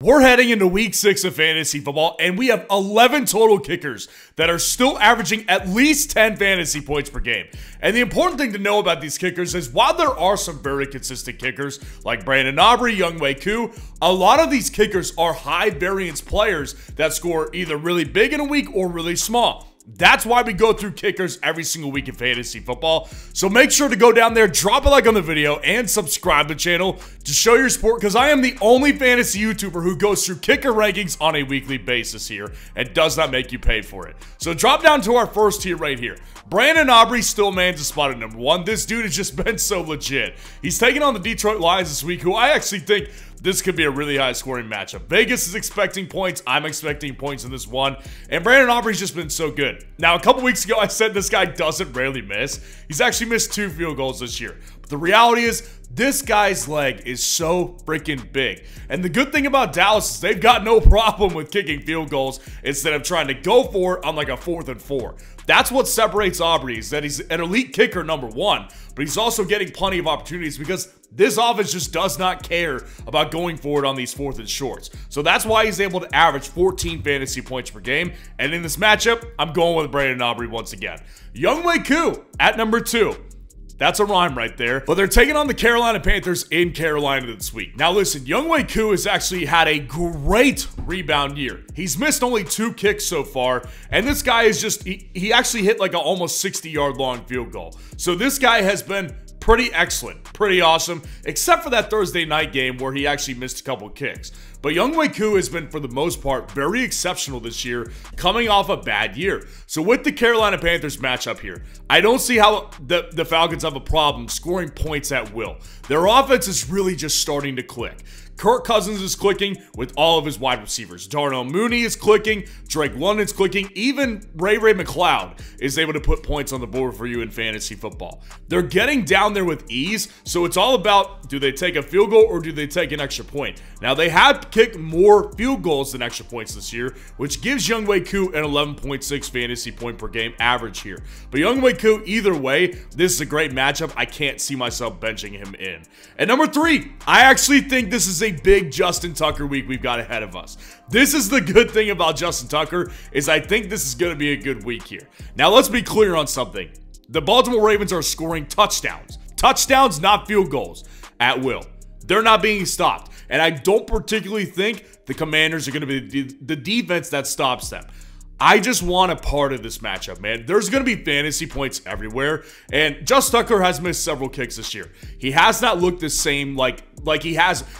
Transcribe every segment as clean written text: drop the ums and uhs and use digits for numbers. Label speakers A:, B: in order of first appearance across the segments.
A: We're heading into week 6 of fantasy football, and we have 11 total kickers that are still averaging at least 10 fantasy points per game. And the important thing to know about these kickers is while there are some very consistent kickers like Brandon Aubrey, Younghoe Koo, a lot of these kickers are high variance players that score either really big in a week or really small. That's why we go through kickers every single week in fantasy football. So make sure to go down there, drop a like on the video, and subscribe to the channel to show your support, because I am the only fantasy YouTuber who goes through kicker rankings on a weekly basis here and does not make you pay for it. So drop down to our first tier right here. Brandon Aubrey still mans a spot at number 1. This dude has just been so legit. He's taking on the Detroit Lions this week, who I actually think this could be a really high scoring matchup. Vegas is expecting points. I'm expecting points in this one. And Brandon Aubrey's just been so good. Now, a couple weeks ago, I said this guy doesn't rarely miss. He's actually missed 2 field goals this year. But the reality is, this guy's leg is so freaking big. And the good thing about Dallas is they've got no problem with kicking field goals instead of trying to go for it on like a 4th and 4. That's what separates Aubrey, is that he's an elite kicker, number 1, but he's also getting plenty of opportunities because this offense just does not care about going for it on these 4th and shorts. So that's why he's able to average 14 fantasy points per game. And in this matchup, I'm going with Brandon Aubrey once again. Younghoe Koo at number 2. That's a rhyme right there. But they're taking on the Carolina Panthers in Carolina this week. Now listen, Younghoe Koo has actually had a great rebound year. He's missed only 2 kicks so far, and this guy is just, he actually hit like a almost 60-yard long field goal. So this guy has been pretty excellent, pretty awesome, except for that Thursday night game where he actually missed a couple kicks. But Younghoe Koo has been, for the most part, very exceptional this year, coming off a bad year. So with the Carolina Panthers matchup here, I don't see how the Falcons have a problem scoring points at will. Their offense is really just starting to click. Kirk Cousins is clicking with all of his wide receivers. Darnell Mooney is clicking. Drake London's clicking. Even Ray McLeod is able to put points on the board for you in fantasy football. They're getting down there with ease, so it's all about, do they take a field goal or do they take an extra point? Now, they have kicked more field goals than extra points this year, which gives Younghoe Koo an 11.6 fantasy point per game average here. But Younghoe Koo, either way, this is a great matchup. I can't see myself benching him in. At number 3, I actually think this is a big Justin Tucker week we've got ahead of us. This is the good thing about Justin Tucker, is I think this is going to be a good week here. Now, let's be clear on something. The Baltimore Ravens are scoring touchdowns. Touchdowns, not field goals, at will. They're not being stopped. And I don't particularly think the Commanders are going to be the defense that stops them. I just want a part of this matchup, man. There's going to be fantasy points everywhere, and Justin Tucker has missed several kicks this year. He has not looked the same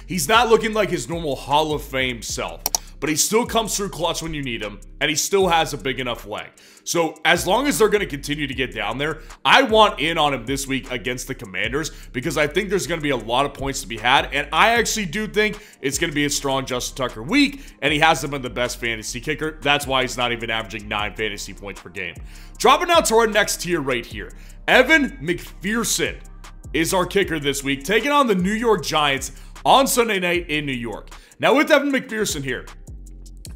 A: he's not looking like his normal Hall of Fame self, but he still comes through clutch when you need him, and he still has a big enough leg. So as long as they're going to continue to get down there, I want in on him this week against the Commanders, because I think there's going to be a lot of points to be had, and I actually do think it's going to be a strong Justin Tucker week, and he hasn't been the best fantasy kicker. That's why he's not even averaging 9 fantasy points per game. Dropping down to our next tier right here. Evan McPherson is our kicker this week, taking on the New York Giants on Sunday night in New York. Now with Evan McPherson here,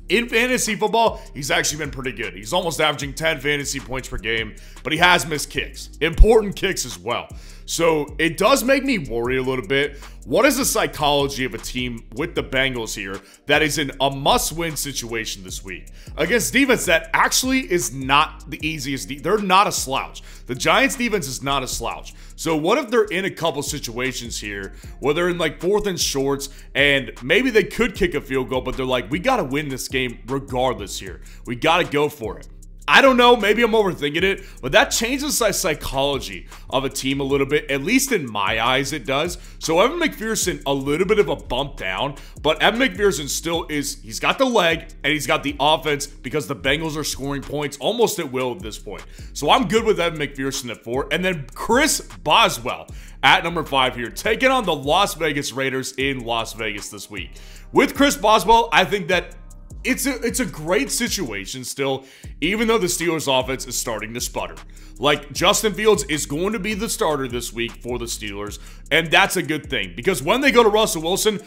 A: in fantasy football, he's actually been pretty good. He's almost averaging 10 fantasy points per game, but he has missed kicks. Important kicks as well. So it does make me worry a little bit. What is the psychology of a team with the Bengals here that is in a must-win situation this week against defense that actually is not the easiest? They're not a slouch. The Giants defense is not a slouch. So what if they're in a couple situations here where they're in like 4th and shorts and maybe they could kick a field goal, but they're like, we got to win this game regardless here. We got to go for it. I don't know, maybe I'm overthinking it, but that changes the psychology of a team a little bit, at least in my eyes it does. So Evan McPherson, a little bit of a bump down, but Evan McPherson still is, he's got the leg and he's got the offense because the Bengals are scoring points almost at will at this point. So I'm good with Evan McPherson at 4. And then Chris Boswell at number 5 here, taking on the Las Vegas Raiders in Las Vegas this week. With Chris Boswell, I think that it's a great situation still, even though the Steelers offense is starting to sputter. Like, Justin Fields is going to be the starter this week for the Steelers, and that's a good thing, because when they go to Russell Wilson,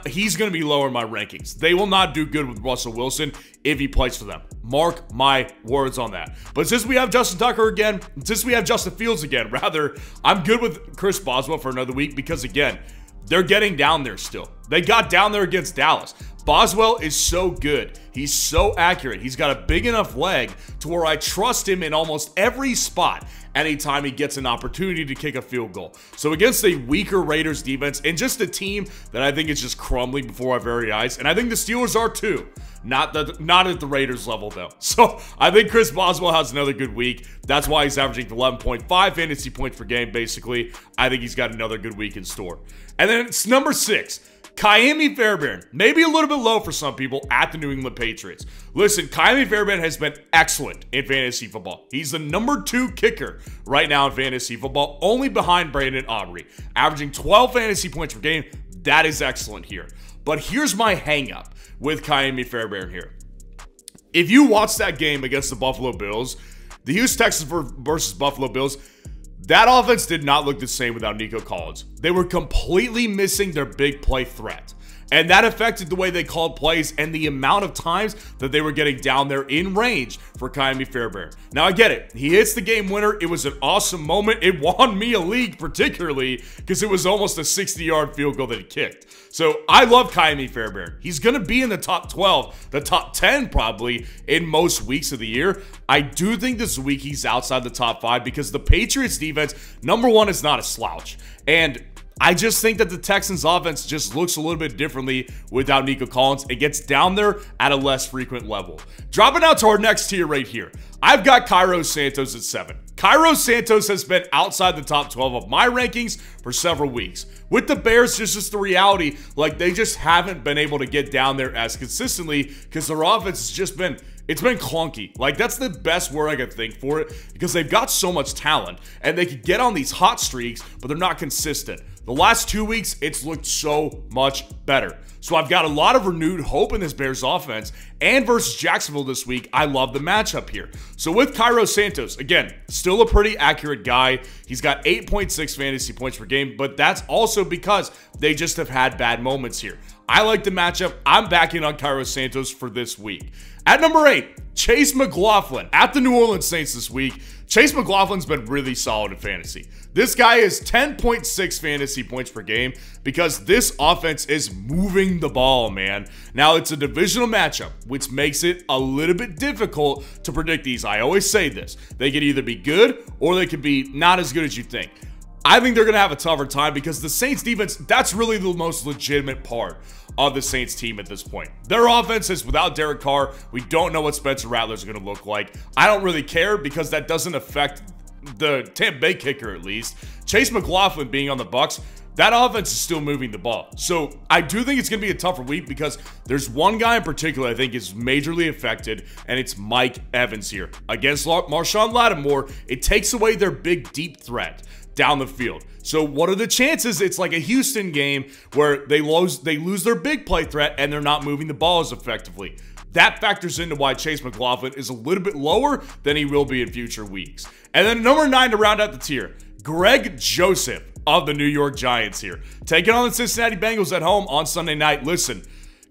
A: he's going to be lower in my rankings. They will not do good with Russell Wilson if he plays for them. Mark my words on that. But since we have Justin Tucker again, since we have Justin Fields again, rather, I'm good with Chris Boswell for another week, because again, they're getting down there still. They got down there against Dallas. Boswell is so good. He's so accurate. He's got a big enough leg to where I trust him in almost every spot anytime he gets an opportunity to kick a field goal. So against a weaker Raiders defense and just a team that I think is just crumbling before our very eyes, and I think the Steelers are too. Not at the Raiders level though. So I think Chris Boswell has another good week. That's why he's averaging 11.5 fantasy points per game basically. I think he's got another good week in store. And then it's number 6. Kaimi Fairbairn, maybe a little bit low for some people at the New England Patriots. Listen, Kaimi Fairbairn has been excellent in fantasy football. He's the number 2 kicker right now in fantasy football, only behind Brandon Aubrey, averaging 12 fantasy points per game. That is excellent here. But here's my hang-up with Kaimi Fairbairn here. If you watch that game against the Buffalo Bills, the Houston Texans versus Buffalo Bills, that offense did not look the same without Nico Collins. They were completely missing their big play threat. And that affected the way they called plays and the amount of times that they were getting down there in range for Kaimi Fairbairn. Now, I get it. He hits the game winner. It was an awesome moment. It won me a league particularly because it was almost a 60-yard field goal that he kicked. So I love Kaimi Fairbairn. He's going to be in the top 12, the top 10 probably in most weeks of the year. I do think this week he's outside the top 5 because the Patriots defense, number 1, is not a slouch. And I just think that the Texans offense just looks a little bit differently without Nico Collins. It gets down there at a less frequent level. Dropping out to our next tier right here. I've got Cairo Santos at 7. Cairo Santos has been outside the top 12 of my rankings for several weeks. With the Bears, just the reality, like they just haven't been able to get down there as consistently because their offense has just been, it's been clunky. Like, that's the best word I could think for it because they've got so much talent and they could get on these hot streaks, but they're not consistent. The last 2 weeks, it's looked so much better. So I've got a lot of renewed hope in this Bears offense. And versus Jacksonville this week, I love the matchup here. So with Cairo Santos, again, still a pretty accurate guy. He's got 8.6 fantasy points per game, but that's also because they just have had bad moments here. I like the matchup. I'm backing on Cairo Santos for this week. At number 8, Chase McLaughlin at the New Orleans Saints this week. Chase McLaughlin's been really solid in fantasy. This guy is 10.6 fantasy points per game because this offense is moving the ball, man. Now, it's a divisional matchup, which makes it a little bit difficult to predict these. I always say this. They could either be good or they could be not as good as you think. I think they're going to have a tougher time because the Saints defense, that's really the most legitimate part of the Saints team at this point. Their offense is without Derek Carr. We don't know what Spencer Rattler's going to look like. I don't really care because that doesn't affect the Tampa Bay kicker at least. Chase McLaughlin being on the Bucs, that offense is still moving the ball. So I do think it's going to be a tougher week because there's one guy in particular I think is majorly affected, and it's Mike Evans here. Against Marshawn Lattimore, it takes away their big deep threat down the field. So what are the chances it's like a Houston game where they lose their big play threat and they're not moving the ball as effectively? That factors into why Chase McLaughlin is a little bit lower than he will be in future weeks. And then number 9 to round out the tier, Greg Joseph of the New York Giants here. Taking on the Cincinnati Bengals at home on Sunday night. Listen,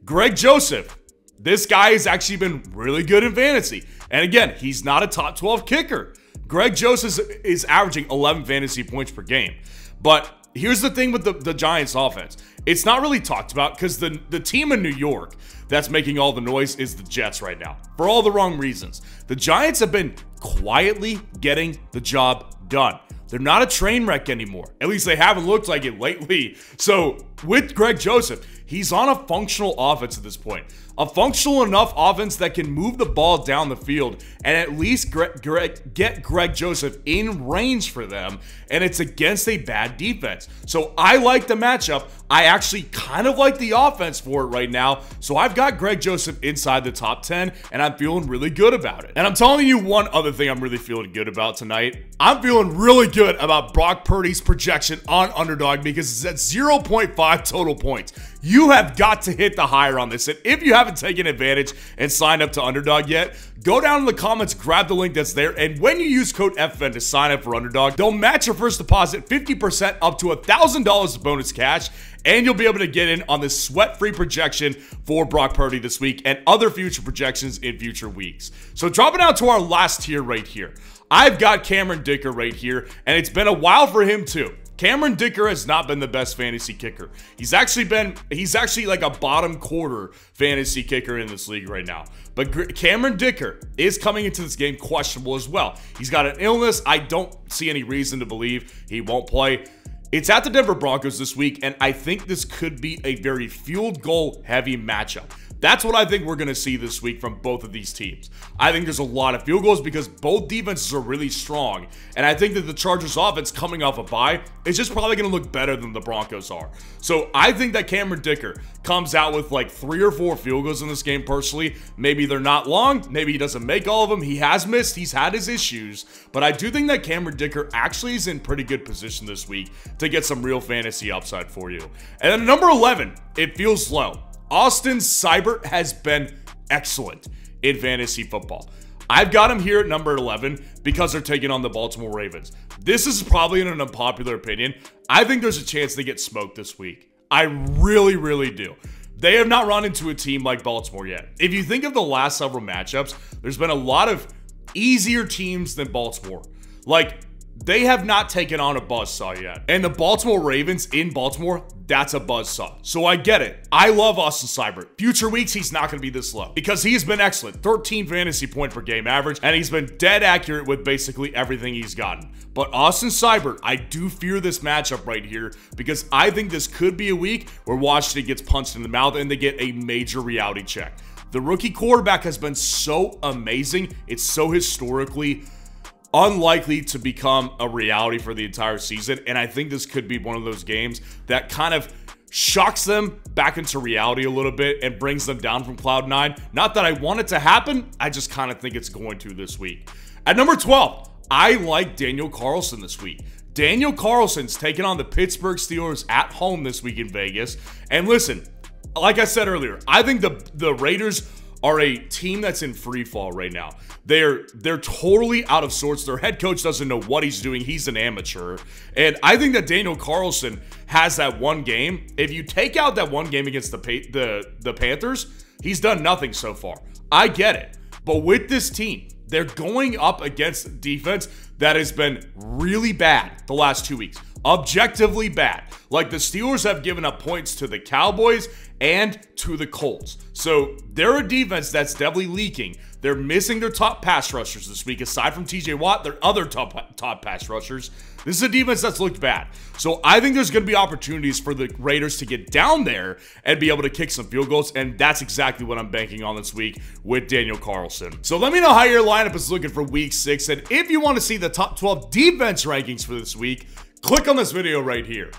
A: Greg Joseph, this guy has actually been really good in fantasy. And again, he's not a top 12 kicker. Greg Joseph is averaging 11 fantasy points per game. But here's the thing with the Giants offense. It's not really talked about because the team in New York that's making all the noise is the Jets right now. For all the wrong reasons. The Giants have been quietly getting the job done. They're not a train wreck anymore. At least they haven't looked like it lately. So with Greg Joseph, he's on a functional offense at this point. A functional enough offense that can move the ball down the field and at least get Greg Joseph in range for them, and it's against a bad defense. So I like the matchup. I actually kind of like the offense for it right now. So I've got Greg Joseph inside the top 10, and I'm feeling really good about it. And I'm telling you one other thing I'm really feeling good about tonight. I'm feeling really good about Brock Purdy's projection on Underdog because it's at 0.5 total points. You have got to hit the higher on this. And if you haven't taken advantage and signed up to Underdog yet, go down in the comments, grab the link that's there, and when you use code FFN to sign up for Underdog, they'll match your first deposit 50% up to $1,000 of bonus cash, and you'll be able to get in on this sweat-free projection for Brock Purdy this week and other future projections in future weeks. So dropping out to our last tier right here, I've got Cameron Dicker right here, and it's been a while for him too. Cameron Dicker has not been the best fantasy kicker. He's actually like a bottom quarter fantasy kicker in this league right now. But Cameron Dicker is coming into this game questionable as well. He's got an illness. I don't see any reason to believe he won't play. It's at the Denver Broncos this week, and I think this could be a very field goal heavy matchup. That's what I think we're going to see this week from both of these teams. I think there's a lot of field goals because both defenses are really strong. And I think that the Chargers offense coming off a bye is just probably going to look better than the Broncos are. So I think that Cameron Dicker comes out with like 3 or 4 field goals in this game personally. Maybe they're not long. Maybe he doesn't make all of them. He has missed. He's had his issues. But I do think that Cameron Dicker actually is in pretty good position this week to get some real fantasy upside for you. And then number 11, it feels low. Austin Seibert has been excellent in fantasy football. I've got him here at number 11 because they're taking on the Baltimore Ravens. This is probably an unpopular opinion. I think there's a chance they get smoked this week. I really, really do. They have not run into a team like Baltimore yet. If you think of the last several matchups, there's been a lot of easier teams than Baltimore. Like, they have not taken on a buzzsaw yet. And the Baltimore Ravens in Baltimore, that's a buzzsaw. So I get it. I love Austin Seibert. Future weeks, he's not going to be this low because he's been excellent. 13 fantasy point per game average, and he's been dead accurate with basically everything he's gotten. But Austin Seibert, I do fear this matchup right here because I think this could be a week where Washington gets punched in the mouth and they get a major reality check. The rookie quarterback has been so amazing. It's so historically unlikely to become a reality for the entire season, and I think this could be one of those games that kind of shocks them back into reality a little bit and brings them down from cloud 9. Not that I want it to happen, I just kind of think it's going to this week. At number 12, I like Daniel Carlson this week. Daniel Carlson's taking on the Pittsburgh Steelers at home this week in Vegas, and listen, like I said earlier, I think the Raiders are a team that's in free fall right now. They're totally out of sorts. Their head coach doesn't know what he's doing. He's an amateur. And I think that Daniel Carlson has that one game. If you take out that one game against the Panthers, he's done nothing so far. I get it. But with this team, they're going up against a defense that has been really bad the last 2 weeks. Objectively bad. Like the Steelers have given up points to the Cowboys and to the Colts. So they're a defense that's definitely leaking. They're missing their top pass rushers this week. Aside from TJ Watt, their other top pass rushers. This is a defense that's looked bad. So I think there's going to be opportunities for the Raiders to get down there and be able to kick some field goals. And that's exactly what I'm banking on this week with Daniel Carlson. So let me know how your lineup is looking for week 6. And if you want to see the top 12 defense rankings for this week, click on this video right here.